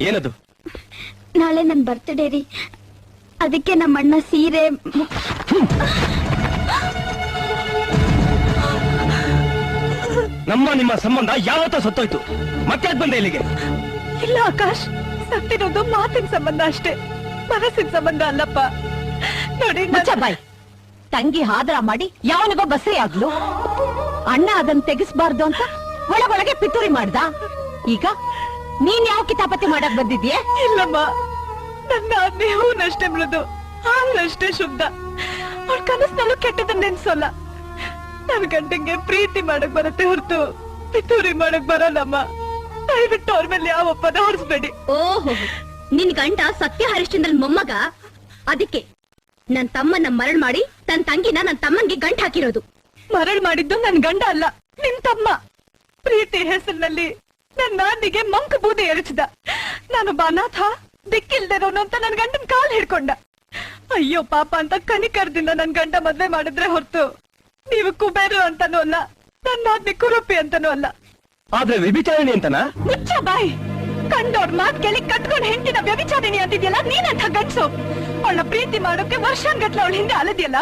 ಏನದು? ನಾಳೆ ನನ್ ಬರ್ತ್ಡೇ ರೀ, ಅದಕ್ಕೆ ನಮ್ಮ ಅಣ್ಣ ಸೀರೆ. ನಮ್ಮ ನಿಮ್ಮ ಸಂಬಂಧ ಯಾವತ್ತೋ ಸತ್ತೋಯ್ತು, ಮತ್ತೆ ಬಂದೆ ಇಲ್ಲಿಗೆ? ಇಲ್ಲ ಆಕಾಶ್, ಸತ್ತಿರೋದು ಮಾತಿನ ಸಂಬಂಧ ಅಷ್ಟೇ, ಮನಸ್ಸಿನ ಸಂಬಂಧ ಅಲ್ಲಪ್ಪ. ನೋಡಿ ಬಾಯ್, ತಂಗಿ ಹಾದ್ರ ಮಾಡಿ ಯಾವನಿಗೋ ಬಸರಿ ಆಗ್ಲು, ಅಣ್ಣ ಅದನ್ನ ತೆಗಿಸ್ಬಾರ್ದು ಅಂತ ಒಳಗೊಳಗೆ ಪಿತೂರಿ ಮಾಡ್ದ. ಈಗ ನೀನ್ ಯಾವ ಕಿತಾಪತಿ ಮಾಡಕ್ ಬಂದಿದ್ಯೆ? ಇಲ್ಲಮ್ಮ, ನನ್ನ ಹೂನಷ್ಟೇ ಮೃದು, ಹಾಲಷ್ಟೇ ಶುದ್ಧ. ಅವ್ರ ಕನಸಿನಲ್ಲೂ ಕೆಟ್ಟದನ್ನ ನೆನ್ಸೋಲ್ಲ. ನನ್ ಗಂಟಂಗೆ ಪ್ರೀತಿ ಮಾಡಕ್ ಬರತ್ತೆ ಹೊರತು ಪಿತೂರಿ ಮಾಡಕ್ ಬರಲ್ಲಮ್ಮ. ದಯವಿಟ್ಟು ಅವ್ರ ಮೇಲೆ ಯಾವ ಒಪ್ಪದ ಹೊರಿಸ್ಬೇಡಿ. ಓಹೋ, ನಿನ್ ಗಂಡ ಸತ್ಯ ಹರಿಶ್ಚಂದ್ರನ್ ಮೊಮ್ಮಗ, ಅದಕ್ಕೆ ನನ್ ತಮ್ಮನ್ನ ಮರಳ್ ಮಾಡಿ ತನ್ ತಂಗಿನ ನನ್ ತಮ್ಮನ್ಗೆ ಗಂಟ್ ಹಾಕಿರೋದು. ಮರಳ್ ಮಾಡಿದ್ದು ನನ್ ಗಂಡ ಅಲ್ಲ, ನಿನ್ ತಮ್ಮ. ಪ್ರೀತಿ ಹೆಸರಿನಲ್ಲಿ ನನ್ ನಾದಿಗೆ ಮಂಕ ಬೂದೆ ಎರಚಿದ. ನಾನೊಬ್ಬ ಅನಾಥ, ದಿಕ್ಕಿಲ್ದಿರೋನು ಅಂತ ನನ್ ಗಂಡನ್ ಕಾಲ್ ಹಿಡ್ಕೊಂಡ. ಅಯ್ಯೋ ಪಾಪ ಅಂತ ಕನಿಕರದಿಂದ ನನ್ ಗಂಡ ಮದ್ವೆ ಮಾಡಿದ್ರೆ ಹೊರತು ನೀವು ಕುಬೇರು ಅಂತಾನೂ ಅಲ್ಲ, ನನ್ನ ನಾದ್ನಿ ಕುರುಪಿ ಅಂತಾನೂ ಅಲ್ಲ. ಆದ್ರೆ ವ್ಯಭಿಚಾರಿಣಿ ಅಂತನಾ? ಮುಚ್ಚ ಬಾಯ್, ಕಂಡೋರ್ ಮಾತ್ ಕೇಳಿ ಕಟ್ಕೊಂಡ್ ಹೆಂಡತಿನ ವ್ಯಭಿಚಾರಿಣಿ ಅಂತಿದ್ಯಲ್ಲ ನೀನಂತ ಗಂಡ್ಸು. ಅವಳ ಪ್ರೀತಿ ಮಾಡೋಕೆ ವರ್ಷಾನ್ಗಟ್ಲೆ ಅವಳ ಹಿಂದೆ ಅಲದಿಯಲ್ಲ.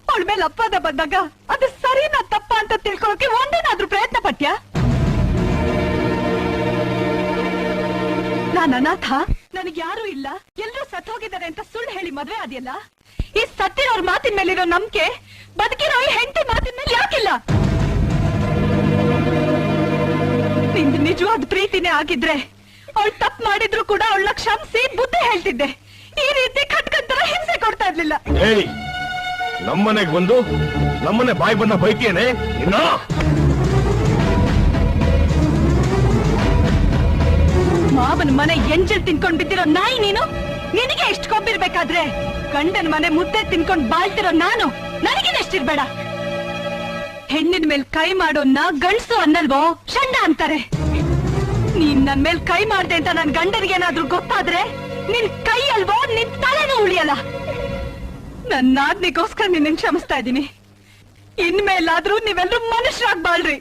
ಅವಳ ಮೇಲೆ ಅಪವಾದ ಬಂದಾಗ ಅದು ಸರಿನಾ ತಪ್ಪ ಅಂತ ತಿಳ್ಕೊಳಕ್ಕೆ ಒಂದೇನಾದ್ರೂ ಪ್ರಯತ್ನ ಪಟ್ಯಾ? ನಾನು ಅನಾಥ, ನನಗ್ ಯಾರು ಇಲ್ಲ, ಎಲ್ರೂ ಸತ್ ಹೋಗಿದ್ದಾರೆ ಅಂತ ಸುಳ್ಳು ಹೇಳಿ ಮದ್ವೆ ಆದ್ಯಲ್ಲ. ಈ ಸತ್ತಿರೋರ್ ಮಾತಿನ ಮೇಲಿರೋ ನಂಬಿಕೆ ಬದುಕಿರೋ ಈ ಹೆಂಡತಿ ಮಾತಿನ ಮೇಲೆ ಯಾಕಿಲ್ಲ? ನಿಂದು ನಿಜವಾದ ಪ್ರೀತಿನೇ ಆಗಿದ್ರೆ ಅವಳು ತಪ್ಪು ಮಾಡಿದ್ರು ಕೂಡ ಅವಳ ಕ್ಷಮಿಸಿ ಬುದ್ಧಿ ಹೇಳ್ತಿದ್ದೆ. ಈ ರೀತಿ ಕಟ್ಕಂತರ ಹಿಂಸೆ ಕೊಡ್ತಾ ಇರ್ಲಿಲ್ಲ. ನಮ್ಮನೆಗ್ ಬಂದು ನಮ್ಮನೆ ಬಾಯಿ ಬಂದ ಬೈತಿಯೇನೆ ಇನ್ನ? ಮಾವನ ಮನೆ ಎಂಜಲ್ ತಿನ್ಕೊಂಡ್ ಬಿದ್ದಿರೋ ನಾಯಿ ನೀನು. ನಿನಗೆ ಎಷ್ಟು ಕೊಬ್ಬಿರ್ಬೇಕಾದ್ರೆ ಗಂಡನ ಮನೆ ಮುದ್ದೆ ತಿನ್ಕೊಂಡ್ ಬಾಳ್ತಿರೋ ನಾನು ನನಗೇನೆಷ್ಟಿರ್ಬೇಡ. ಹೆಣ್ಣಿನ ಮೇಲ್ ಕೈ ಮಾಡೋನ್ನ ಗಂಡ್ಸು ಅನ್ನಲ್ವೋ, ಷಂಡ ಅಂತಾರೆ. ನೀನ್ ನನ್ ಮೇಲ್ ಕೈ ಮಾಡ್ದೆ ಅಂತ ನನ್ ಗಂಡನಿಗೆ ಏನಾದ್ರೂ ಗೊತ್ತಾದ್ರೆ ನಿನ್ ಕೈ ಅಲ್ವೋ ನಿನ್ ತಲೆನೂ ಉಳಿಯಲ್ಲ. ನನ್ನ ನಾದ್ನಿಗೋಸ್ಕರ ನಿನ್ನ ಕ್ಷಮಿಸ್ತಾ ಇದ್ದೀನಿ. ಇನ್ಮೇಲಾದ್ರೂ ನೀವೆಲ್ಲರೂ ಮನುಷ್ಯರಾಗ್ ಬಾಳ್ರಿ.